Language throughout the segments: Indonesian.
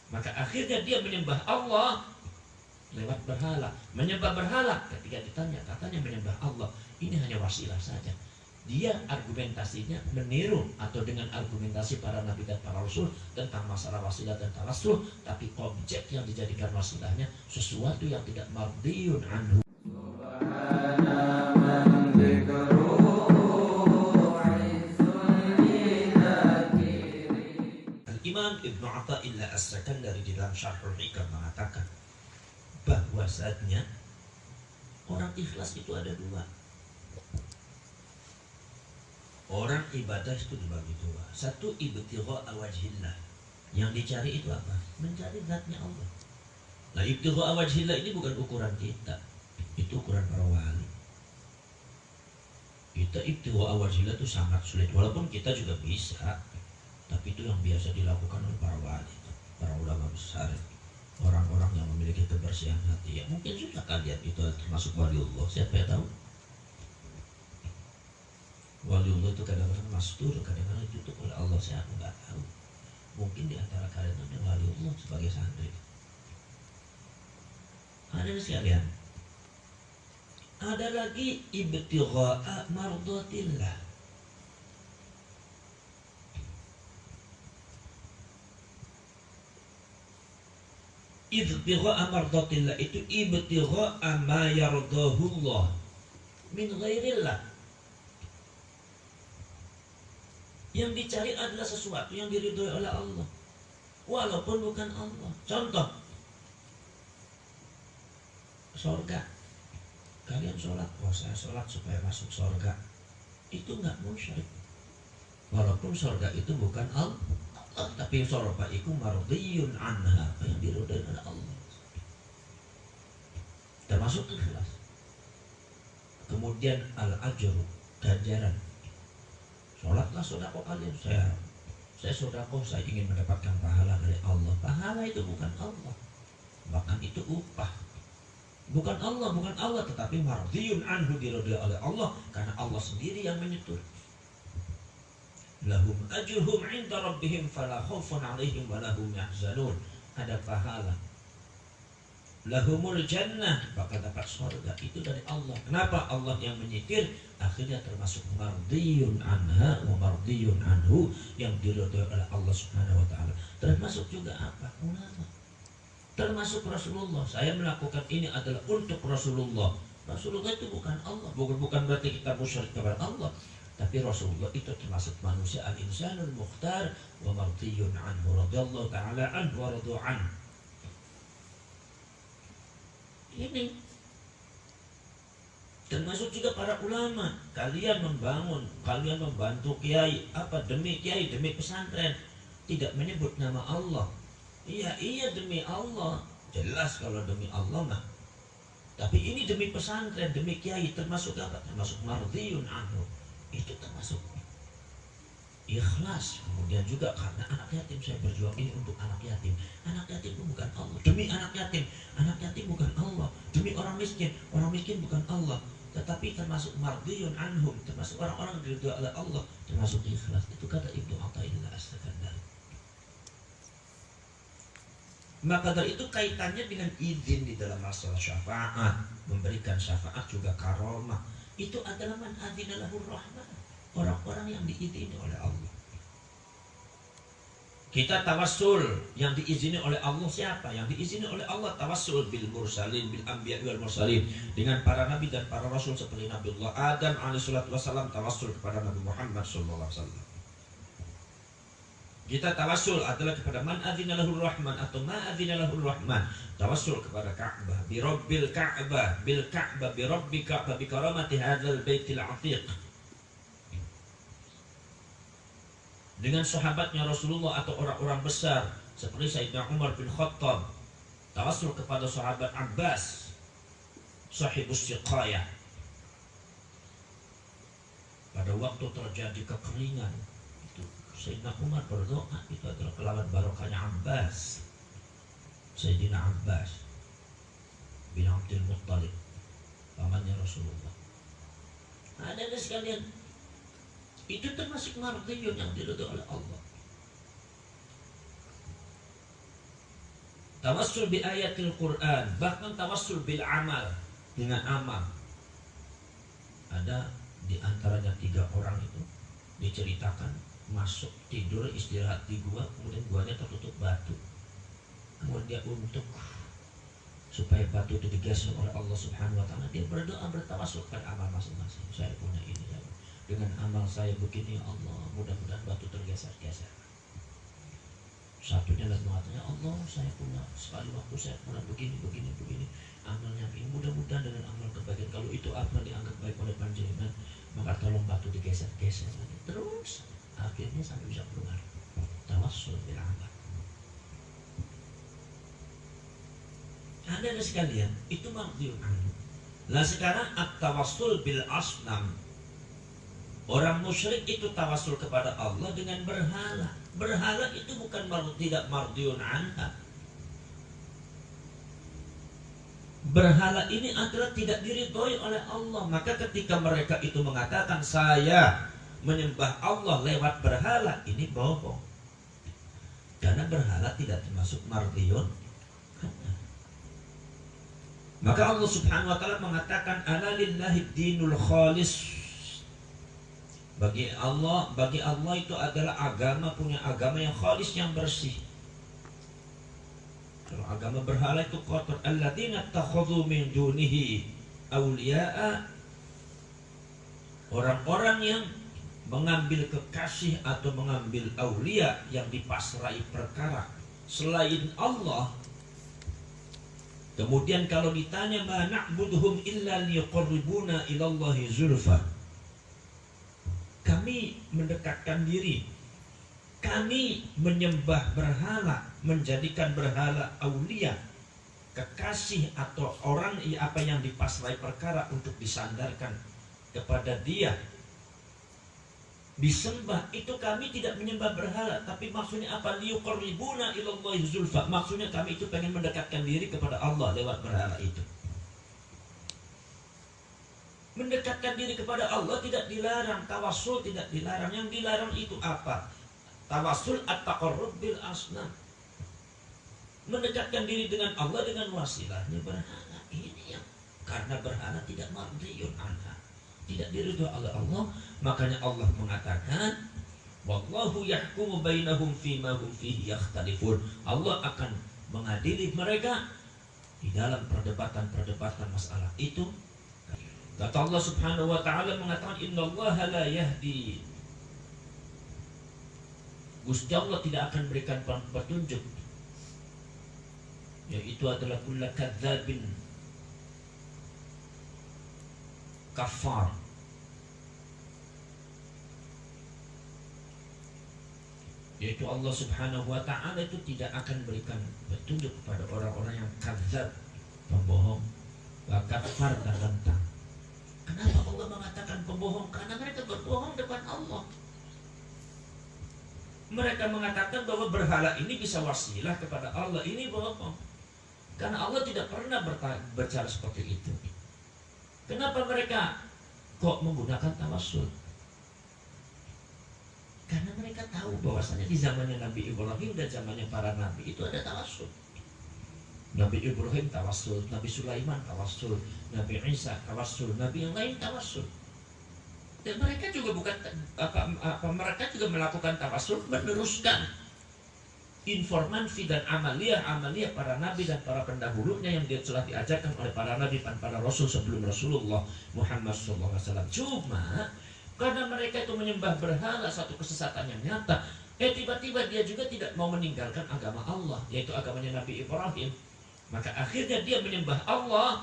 Maka akhirnya dia menyembah Allah lewat berhala. Menyembah berhala, ketika ditanya katanya menyembah Allah, ini hanya wasilah saja. Dia argumentasinya meniru atau dengan argumentasi para nabi dan para rasul tentang masalah wasilah dan tawassul, tapi objek yang dijadikan wasilahnya sesuatu yang tidak mardiyun anhu. Imam Ibnu Athaillah As-Sakandari di dalam Syarhul Hikam mengatakan bahwasannya orang ikhlas itu ada dua. Orang ibadah itu dibagi dua. Satu, ibtigha'a wajhillah. Yang dicari itu apa? Mencari zatnya Allah. Nah, ibtigha'a wajhillah ini bukan ukuran kita. Itu ukuran para wali. Kita ibtigha'a wajhillah itu sangat sulit. Walaupun kita juga bisa. Tapi itu yang biasa dilakukan oleh para wali, para ulama besar, orang-orang yang memiliki kebersihan hati. Ya, mungkin sudah kalian itu termasuk waliullah. Siapa yang tahu? Waliullah itu kadang-kadang mastur, kadang-kadang ditutup oleh Allah. Saya nggak tahu. Mungkin di antara kalian ada waliullah sebagai santri. Ada sekalian. Ada lagi ibtigha'a mardatillah. Ibtigha'a mardatillah itu ibtigha'a ma yardahullah min ghairillah. Yang dicari adalah sesuatu yang diridhoi oleh Allah walaupun bukan Allah. Contoh, surga. Kalian sholat, saya sholat supaya masuk surga. Itu nggak musyrik walaupun surga itu bukan Allah. Tapi surga itu mardiyun anha, yang diridhoi oleh Allah. Termasuk ikhlas. Kemudian al-ajru, ganjaran. Sholatlah sedekah kalian. Saya sedekah, saya ingin mendapatkan pahala dari Allah. Pahala itu bukan Allah, bahkan itu upah. Bukan Allah, tetapi mardiyun anhu, diridhoi oleh Allah karena Allah sendiri yang menyetur. Lahum ajruhum 'inda rabbihim fala khaufun 'alaihim wa lahum yahzanun. Ada pahala. Lahumul jannah, bakal dapat surga, itu dari Allah. Kenapa? Allah yang menyetir, akhirnya termasuk mardiyun anha wa mardiyun anhu, yang diridhoi oleh Allah Subhanahu wa taala. Termasuk juga apa? Ulama. Termasuk Rasulullah. Saya melakukan ini adalah untuk Rasulullah. Rasulullah itu bukan Allah. Bukan berarti kita musyrik kepada Allah. Tapi Rasulullah itu termasuk manusia, al-insanul mukhtar wa mardiyun anhu radhiyallahu ta'ala anhu wa radu anhu. Ini termasuk juga para ulama. Kalian membantu kiai, apa demi kiai, demi pesantren, tidak menyebut nama Allah. Iya demi Allah, jelas kalau demi Allah mah. Tapi ini demi pesantren, demi kiai, termasuk apa? Termasuk mardiyun anhu. Itu termasuk ikhlas. Kemudian juga karena anak yatim, saya berjuang ini untuk anak yatim. Anak yatim itu bukan Allah, demi anak yatim bukan Allah. Demi orang miskin bukan Allah. Tetapi termasuk mardiyun anhum, termasuk orang-orang yang diridhoi oleh Allah, termasuk ikhlas. Itu kata Ibnu Athaillah As-Sakandari. Maka dari itu kaitannya dengan izin di dalam masalah syafaat. Memberikan syafaat juga karomah. Itu adalah man adzina lahur rahman, orang-orang yang diizini oleh Allah. Kita tawassul, yang diizini oleh Allah siapa? Yang diizini oleh Allah tawassul bil mursalin, bil anbiya wal mursalin, dengan para nabi dan para rasul seperti Nabiullah Adam alaihi salatu wasallam, tawassul kepada Nabi Muhammad sallallahu alaihi wasallam. Kita tawassul adalah kepada man adzina lahur rahman atau ma adzina lahur rahman. Tawassul kepada Ka'bah, bi rabbil Ka'bah, bil Ka'bah, bi rabbi Ka'bah, bi karamati hadzal baitil 'atiq. Dengan sahabatnya Rasulullah atau orang-orang besar seperti Sayyidina Umar bin Khattab. Tawassul kepada sahabat Abbas, sahibus siqayah. Pada waktu terjadi kekeringan, Sayyidina Umar berdoa, itu adalah kelawan barokahnya Abbas, Sayyidina Abbas bin Abdul Muttalib, pamannya Rasulullah. Ada sekalian, itu termasuk mardiyun yang diridhoi oleh Allah. tawassul bi ayatil Quran, bahkan tawassul bil amal, dengan amal. Ada di antaranya 3 orang itu diceritakan masuk tidur istirahat di gua, kemudian guanya tertutup batu, kemudian dia untuk supaya batu itu digeser oleh Allah Subhanahu wa taala, dia berdoa bertawassul pada amal masing-masing. Saya punya ini ya, dengan amal saya begini ya Allah, mudah-mudahan batu tergeser-geser. Satunya lagi mengatakan, ya Allah, saya punya sekali waktu saya pernah begini amalnya ini, mudah-mudahan dengan amal kebaikan, kalau itu amal dianggap baik oleh panjenengan, maka tolong batu digeser-geser lagi. Terus akhirnya sampai bisa keluar. Tawassul bil amal. Ada sekalian, itu mardiyun anhu. Nah sekarang at-tawassul bil asnam. Orang musyrik itu tawassul kepada Allah dengan berhala. Berhala itu bukan tidak mardiyun anha. Berhala ini adalah tidak diridhoi oleh Allah. Maka ketika mereka itu mengatakan saya menyembah Allah lewat berhala, ini bohong. Karena berhala tidak termasuk mardiyun anha. Maka Allah Subhanahu wa taala mengatakan ala lillahi dinul khalis. Bagi Allah itu adalah agama, punya agama yang khalis, yang bersih. Kalau agama berhala itu kotor. Alladzina takhadhu min dunihi awliya'a, orang-orang yang mengambil kekasih atau mengambil aulia yang dipasrai perkara selain Allah. Kemudian kalau ditanya ma na'buduhum illa liqarribuna ilallahi zulfa, kami mendekatkan diri, kami menyembah berhala, menjadikan berhala aulia, kekasih atau orang apa yang dipasrai perkara untuk disandarkan kepada dia, disembah. Itu kami tidak menyembah berhala, tapi maksudnya apa? Liqarribuna ilallahi zulfa, maksudnya kami itu pengen mendekatkan diri kepada Allah lewat berhala itu. Mendekatkan diri kepada Allah tidak dilarang, tawassul tidak dilarang. Yang dilarang itu apa? Tawassul at-taqarrub bil asnam. Mendekatkan diri dengan Allah dengan wasilahnya berhala. Ini yang karena berhala tidak mardiyun anha, tidak diridhoi oleh Allah. Makanya Allah mengatakan wallahu yahkumu bainahum fima hum fihi yakhtalifun. Allah akan mengadili mereka di dalam perdebatan masalah itu. Kata Allah Subhanahu wa taala mengatakan innallaha la yahdi, Gusti Allah tidak akan berikan petunjuk, yaitu adalah kullu kadzabin kafar. Yaitu Allah Subhanahu wa taala itu tidak akan berikan petunjuk kepada orang-orang yang kadzab, pembohong, wa kafar, dan tentang. Kenapa Allah mengatakan pembohong? Karena mereka berbohong depan Allah. Mereka mengatakan bahwa berhala ini bisa wasilah kepada Allah. Ini bohong. Karena Allah tidak pernah berbicara seperti itu. Kenapa mereka kok menggunakan tawassul? Karena mereka tahu bahwasanya di zamannya Nabi Ibrahim dan zamannya para nabi itu ada tawassul. Nabi Ibrahim tawassul, Nabi Sulaiman tawassul, Nabi Isa tawassul, Nabi yang lain tawassul. Dan mereka juga mereka juga melakukan tawassul, meneruskan informasi dan amaliyah para nabi dan para pendahulunya yang telah diajarkan oleh para nabi dan para rasul sebelum Rasulullah Muhammad SAW. Cuma karena mereka itu menyembah berhala, satu kesesatan yang nyata. Tiba-tiba dia juga tidak mau meninggalkan agama Allah, yaitu agamanya Nabi Ibrahim. Maka akhirnya dia menyembah Allah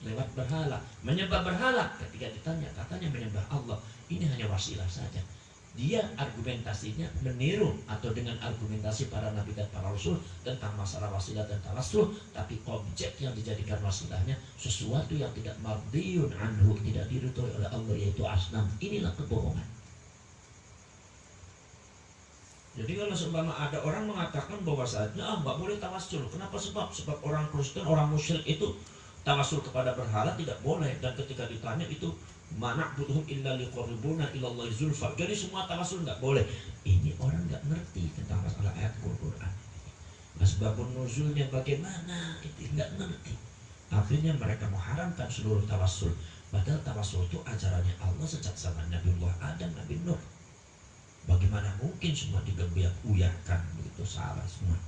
lewat berhala. Menyembah berhala, ketika ditanya katanya menyembah Allah, ini hanya wasilah saja. Dia argumentasinya meniru atau dengan argumentasi para nabi dan para rasul tentang masalah wasilah dan tawassul, tapi objek yang dijadikan wasilahnya sesuatu yang tidak mardiyun anhu, tidak diridhoi oleh Allah, yaitu asnam. Inilah kebohongan. Jadi kalau seumpama ada orang mengatakan bahwasanya nggak boleh tawassul. Kenapa? Sebab orang Kristen, orang musyrik itu tawassul kepada berhala tidak boleh. Dan ketika ditanya itu mana butuhum illa liqarribuna ilallahi zulfa. Jadi semua tawassul nggak boleh. Ini orang nggak ngerti tentang masalah ayat Quran. Nah, asbabun nuzulnya bagaimana, itu nggak ngerti. Akhirnya mereka mengharamkan seluruh tawassul. Padahal tawassul itu ajarannya Allah sejak zaman Nabiullah Adam, Nabi Nuh. Bagaimana mungkin semua digebiak-uyakan begitu, salah semua.